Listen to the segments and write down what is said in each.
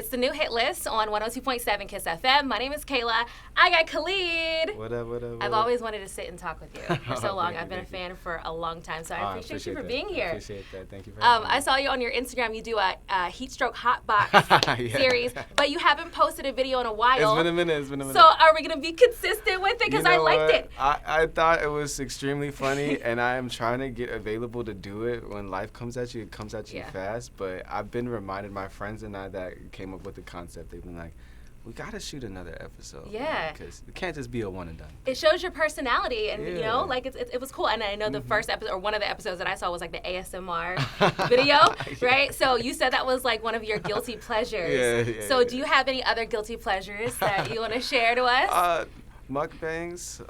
It's the new hit list on 102.7 Kiss FM. My name is Kayla. I got Khalid. What up? I've always wanted to sit and talk with you for so long. I've been a fan for a long time, so I appreciate you for being here. I appreciate that. Thank you for having me. I saw you on your Instagram. You do a heat stroke hot box series, but you haven't posted a video in a while. It's been a minute. So are we going to be consistent with it? Because I liked it. I thought it was extremely funny, and I am trying to get available to do it. When life comes at you, it comes at you fast. But I've been reminded, my friends and I that came up with the concept, they've been like, we got to shoot another episode. Yeah. Because it can't just be a one and done. It shows your personality, and, you know, like, it was cool. And I know the first episode, or one of the episodes that I saw was, like, the ASMR video, right? So you said that was, like, one of your guilty pleasures. Yeah. So do you have any other guilty pleasures that you want to share to us? Mukbangs.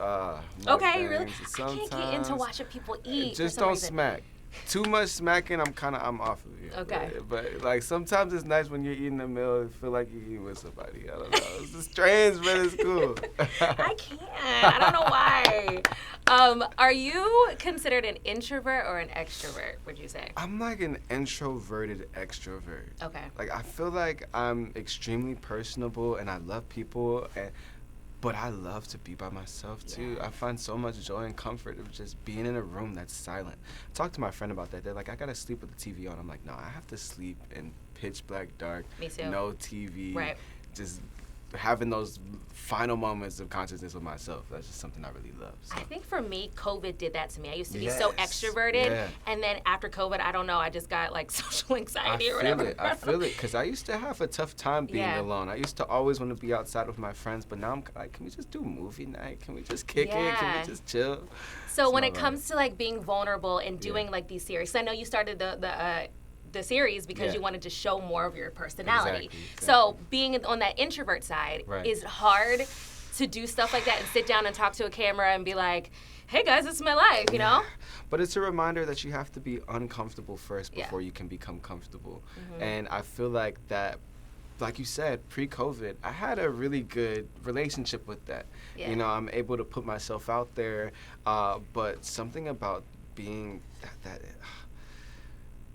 Okay, really? Sometimes, I can't get into watching people eat. Just for some don't reason. smack. Too much smacking, I'm off of you. Okay. But like sometimes it's nice when you're eating a meal, and feel like you're eating with somebody. I don't know. It's strange, but it's cool. I can't. I don't know why. Are you considered an introvert or an extrovert, would you say? I'm like an introverted extrovert. Okay. Like I feel like I'm extremely personable and I love people, but I love to be by myself too. Yeah. I find so much joy and comfort of just being in a room that's silent. I talked to my friend about that. They're like, I gotta sleep with the TV on. I'm like, no, I have to sleep in pitch black dark. Me too. No TV. Right. Just having those final moments of consciousness with myself. That's just something I really love. So. I think for me, COVID did that to me. I used to be so extroverted, and then after COVID, I don't know, I just got like social anxiety or whatever. I feel it, because I used to have a tough time being alone. I used to always want to be outside with my friends, but now I'm like, can we just do movie night? Can we just kick it? Can we just chill? So when it comes to like being vulnerable and doing like these series, 'cause I know you started the series because you wanted to show more of your personality. Exactly. So being on that introvert side, is it hard to do stuff like that and sit down and talk to a camera and be like, hey guys, this is my life, you know? But it's a reminder that you have to be uncomfortable first before you can become comfortable. And I feel like that, like you said, pre-COVID, I had a really good relationship with that. You know, I'm able to put myself out there, but something about being that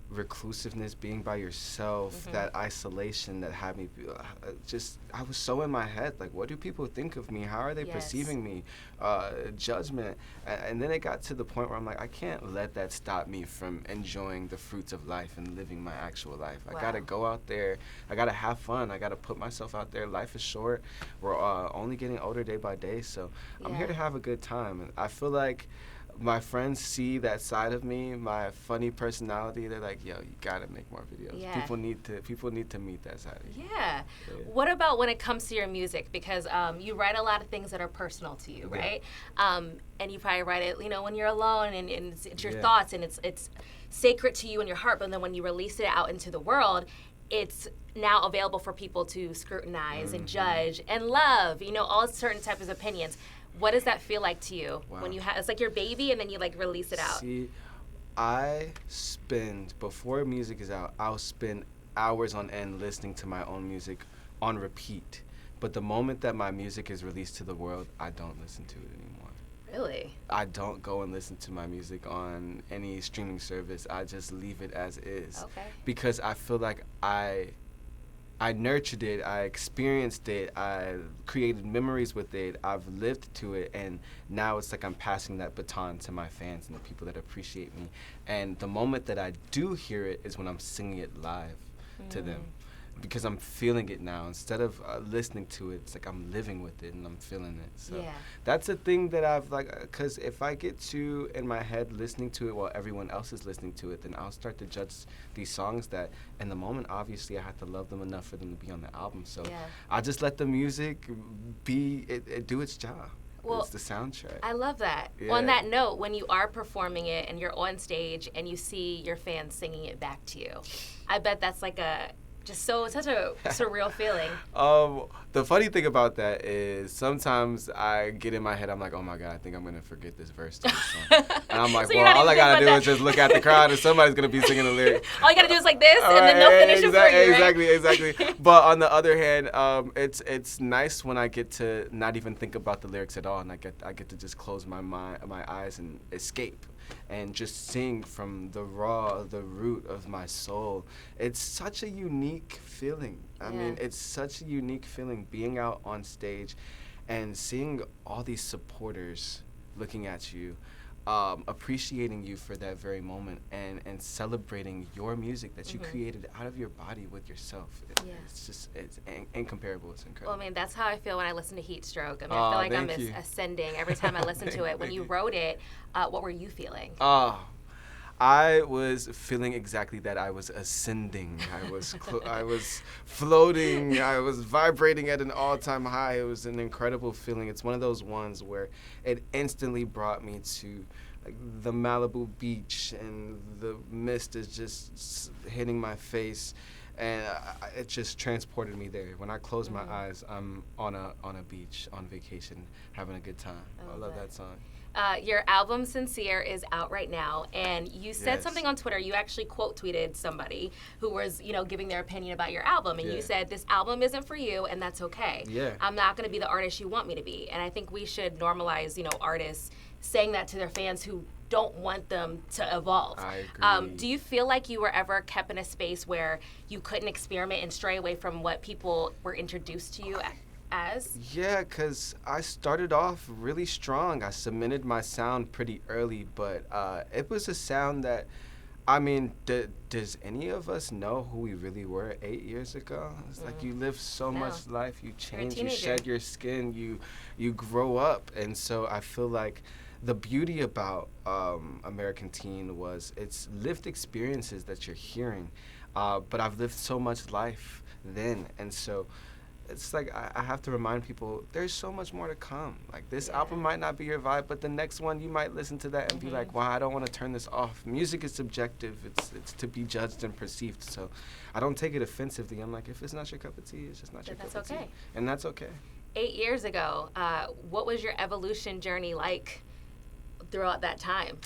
reclusiveness, being by yourself, that isolation that had me I was so in my head, like, what do people think of me? How are they perceiving me? Judgment. And then it got to the point where I'm like, I can't let that stop me from enjoying the fruits of life and living my actual life. I gotta go out there. I gotta have fun. I gotta put myself out there. Life is short. We're only getting older day by day, so I'm here to have a good time. And I feel like my friends see that side of me, my funny personality. They're like, yo, you gotta make more videos. People need to meet that side of you. What about when it comes to your music? Because you write a lot of things that are personal to you, right? And you probably write it, you know, when you're alone, and it's your thoughts, and it's sacred to you in your heart. But then when you release it out into the world, it's now available for people to scrutinize and judge and love, you know, all certain types of opinions. What does that feel like to you when you have, it's like your baby and then you like release it out? See, I spend, before music is out, I'll spend hours on end listening to my own music on repeat. But the moment that my music is released to the world, I don't listen to it anymore. Really? I don't go and listen to my music on any streaming service. I just leave it as is. Okay. Because I feel like I nurtured it, I experienced it, I created memories with it, I've lived to it, and now it's like I'm passing that baton to my fans and the people that appreciate me. And the moment that I do hear it is when I'm singing it live to them, because I'm feeling it now. Instead of listening to it, it's like I'm living with it and I'm feeling it. So that's a thing that I've like, because if I get too in my head listening to it while everyone else is listening to it, then I'll start to judge these songs that in the moment, obviously, I have to love them enough for them to be on the album. So I just let the music do its job. Well, it's the soundtrack. I love that. On that note, when you are performing it and you're on stage and you see your fans singing it back to you, I bet that's like such a surreal feeling. The funny thing about that is sometimes I get in my head, I'm like, oh my God, I think I'm going to forget this verse to this song. And I'm like, so well, all I got to do is just look at the crowd and somebody's going to be singing the lyrics. All you got to do is like this, and then they'll finish it for you, Exactly. But on the other hand, it's nice when I get to not even think about the lyrics at all, and I get to just close my eyes and escape. and just sing from the root of my soul. It's such a unique feeling. I mean, it's such a unique feeling being out on stage and seeing all these supporters looking at you, appreciating you for that very moment, and celebrating your music that you created out of your body with yourself. It's incomparable. It's incredible. Well, I mean, that's how I feel when I listen to Heat Stroke. I mean, I feel like I'm ascending every time I listen to it. When you wrote it, what were you feeling? I was feeling exactly that. I was ascending. I was floating. I was vibrating at an all-time high. It was an incredible feeling. It's one of those ones where it instantly brought me to the Malibu beach, and the mist is just hitting my face, and it just transported me there. When I close my eyes, I'm on a beach on vacation, having a good time. I love that song. Your album Sincere is out right now, and you said something on Twitter. You actually quote tweeted somebody who was, giving their opinion about your album, and you said, "This album isn't for you, and that's okay. I'm not going to be the artist you want me to be." And I think we should normalize, artists saying that to their fans who don't want them to evolve. I agree. Do you feel like you were ever kept in a space where you couldn't experiment and stray away from what people were introduced to you as? Yeah, because I started off really strong. I cemented my sound pretty early, but it was a sound that, I mean, does any of us know who we really were 8 years ago? It's like you live so much life, you change, you shed your skin, you grow up. And so I feel like the beauty about American Teen was it's lived experiences that you're hearing, but I've lived so much life then, and so it's like I have to remind people there's so much more to come. Like, this album might not be your vibe, but the next one you might listen to that and be like, wow, I don't want to turn this off. Music is subjective. It's to be judged and perceived. So I don't take it offensively. I'm like, if it's not your cup of tea, it's just not your cup of tea. And that's okay. 8 years ago, what was your evolution journey like throughout that time?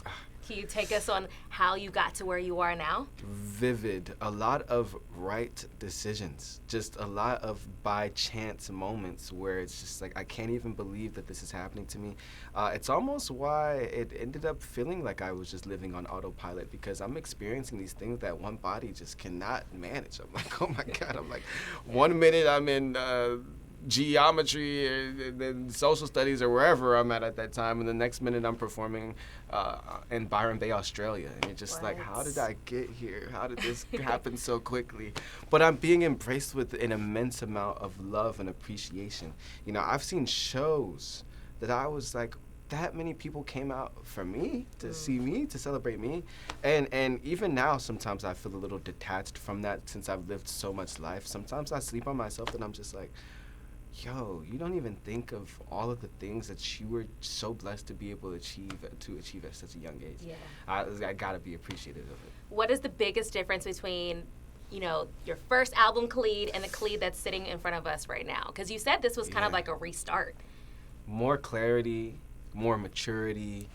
Can you take us on how you got to where you are now? Vivid. A lot of right decisions. Just a lot of by chance moments where it's just like, I can't even believe that this is happening to me. It's almost why it ended up feeling like I was just living on autopilot, because I'm experiencing these things that one body just cannot manage. I'm like, oh my God. I'm like, 1 minute I'm in geometry and then social studies or wherever I'm at that time, and the next minute I'm performing in Byron Bay, Australia, and you're just like, how did I get here? How did this happen so quickly? But I'm being embraced with an immense amount of love and appreciation. I've seen shows that I was like, that many people came out for me, to see me, to celebrate me. And even now, sometimes I feel a little detached from that, since I've lived so much life. Sometimes I sleep on myself and I'm just like, yo, you don't even think of all of the things that you were so blessed to be able to achieve at such a young age. Yeah. I gotta be appreciative of it. What is the biggest difference between, your first album, Khalid, and the Khalid that's sitting in front of us right now? Because you said this was kind of like a restart. More clarity, more maturity,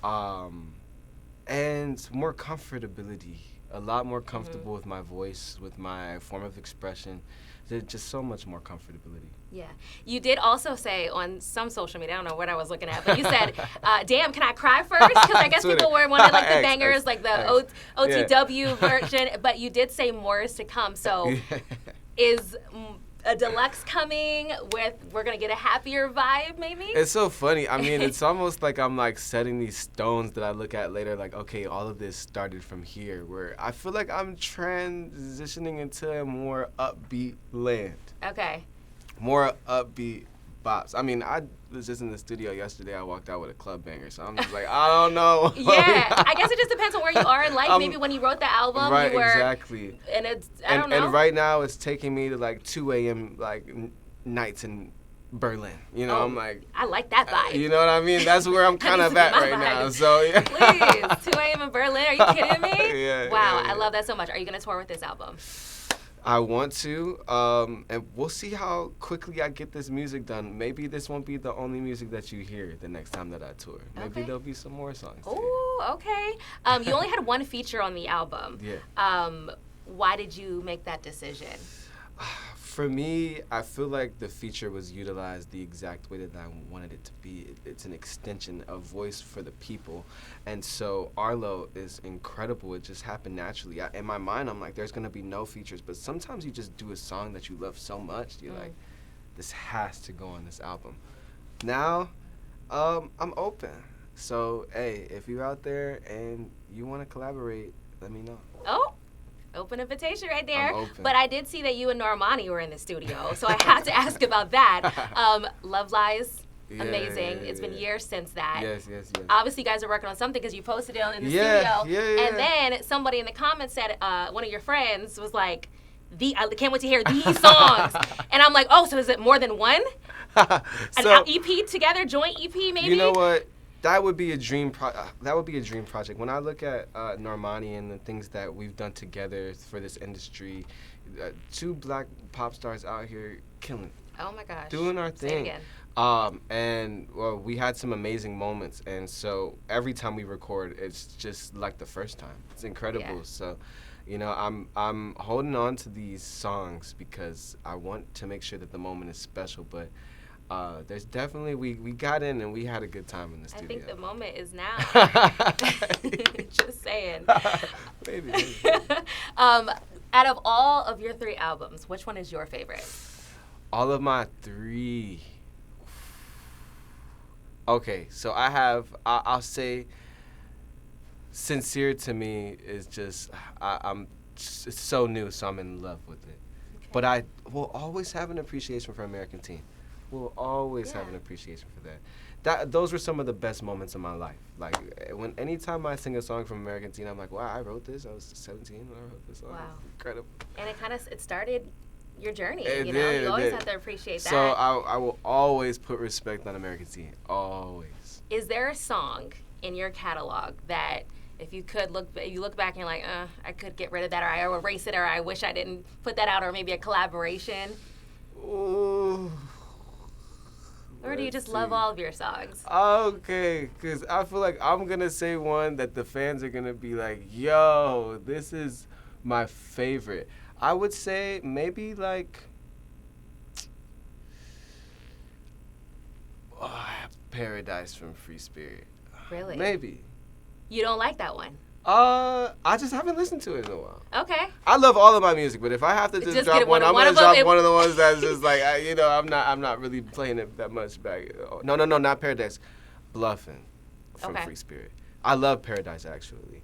and more comfortability. A lot more comfortable with my voice, with my form of expression. There's just so much more comfortability. Yeah. You did also say on some social media, I don't know what I was looking at, but you said, damn, can I cry first? Because I guess people wanted like the bangers, like the OTW version, but you did say more is to come. So is a deluxe coming with, we're going to get a happier vibe, maybe? It's so funny. I mean, it's almost like I'm like setting these stones that I look at later, like, okay, all of this started from here, where I feel like I'm transitioning into a more upbeat land. Okay. More upbeat bops. I mean, I was just in the studio yesterday. I walked out with a club banger, so I'm just like, I don't know. Yeah, I guess it just depends on where you are in life. Maybe when you wrote the album, right, you were... exactly. And it's, I don't know. And right now, it's taking me to like 2 a.m. like nights in Berlin. I'm like... I like that vibe. You know what I mean? That's where I'm kind of at right now. So yeah. Please, 2 a.m. in Berlin. Are you kidding me? Yeah. Wow, yeah. I love that so much. Are you going to tour with this album? I want to, and we'll see how quickly I get this music done. Maybe this won't be the only music that you hear the next time that I tour. Maybe there'll be some more songs. Ooh, okay. You only had one feature on the album. Yeah. Why did you make that decision? For me, I feel like the feature was utilized the exact way that I wanted it to be. It's an extension of voice for the people. And so Arlo is incredible. It just happened naturally. In my mind, I'm like, there's going to be no features. But sometimes you just do a song that you love so much, you're like, this has to go on this album. Now, I'm open. So, hey, if you're out there and you want to collaborate, let me know. Oh. Open invitation right there. I'm open. But I did see that you and Normani were in the studio, so I had to ask about that. Love Lies, amazing. It's been years since that. Yes. Obviously, you guys are working on something because you posted it in the studio. Yeah. And then somebody in the comments said, one of your friends was like, I can't wait to hear these songs. And I'm like, oh, so is it more than one? An EP together, joint EP maybe? You know what? That would be a dream. That would be a dream project. When I look at Normani and the things that we've done together for this industry, 2 black pop stars out here killing it. Oh my gosh. Doing our Say thing. it again. And we had some amazing moments. And so every time we record, it's just like the first time. It's incredible. Yeah. So, you know, I'm holding on to these songs because I want to make sure that the moment is special. But there's definitely, we got in and we had a good time in the studio. I think the moment is now. Just saying. Maybe. Out of all of your 3 albums, which one is your favorite? All of my 3. Okay, so I'll say Sincere to me is just, it's so new, so I'm in love with it. Okay. But I will always have an appreciation for American Teen. Will always have an appreciation for that. Those were some of the best moments of my life. Like anytime I sing a song from American Teen, I'm like, wow, I wrote this. I was 17 when I wrote this song. Wow, incredible. And it started your journey. You always have to appreciate that. So I will always put respect on American Teen. Always. Is there a song in your catalog that if you look back and you're like, I could get rid of that, or I erase it, or I wish I didn't put that out, or maybe a collaboration? Ooh. Or do you just love all of your songs? Okay, because I feel like I'm going to say one that the fans are going to be like, yo, this is my favorite. I would say maybe like Paradise from Free Spirit. Really? Maybe. You don't like that one? I just haven't listened to it in a while. Okay. I love all of my music, but if I have to just drop one, I'm gonna drop one of the ones that's just like, I'm not really playing it that much back. No, not Paradise. Bluffin' from Free Spirit. I love Paradise actually.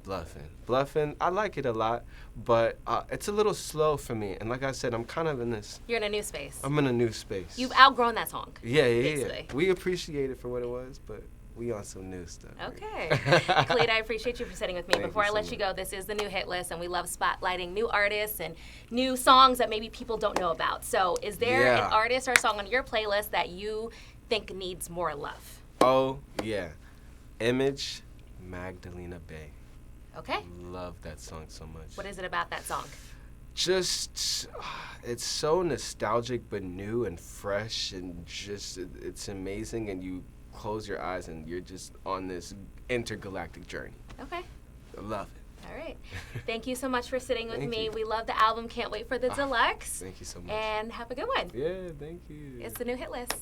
Bluffin'. I like it a lot, but it's a little slow for me. And like I said, I'm kind of in this. You're in a new space. I'm in a new space. You've outgrown that song. Yeah. We appreciate it for what it was, but we on some new stuff. Okay. Khalid, I appreciate you for sitting with me. Before I let you go, this is the new hit list, and we love spotlighting new artists and new songs that maybe people don't know about. So is there an artist or a song on your playlist that you think needs more love? Oh, yeah. Image, Magdalena Bay. Okay. Love that song so much. What is it about that song? Just, it's so nostalgic but new and fresh, and just, it's amazing, and you close your eyes and you're just on this intergalactic journey. Okay. I love it. All right. Thank you so much for sitting with me. You. We love the album. Can't wait for the deluxe. Thank you so much. And have a good one. Yeah, thank you. It's the new hit list.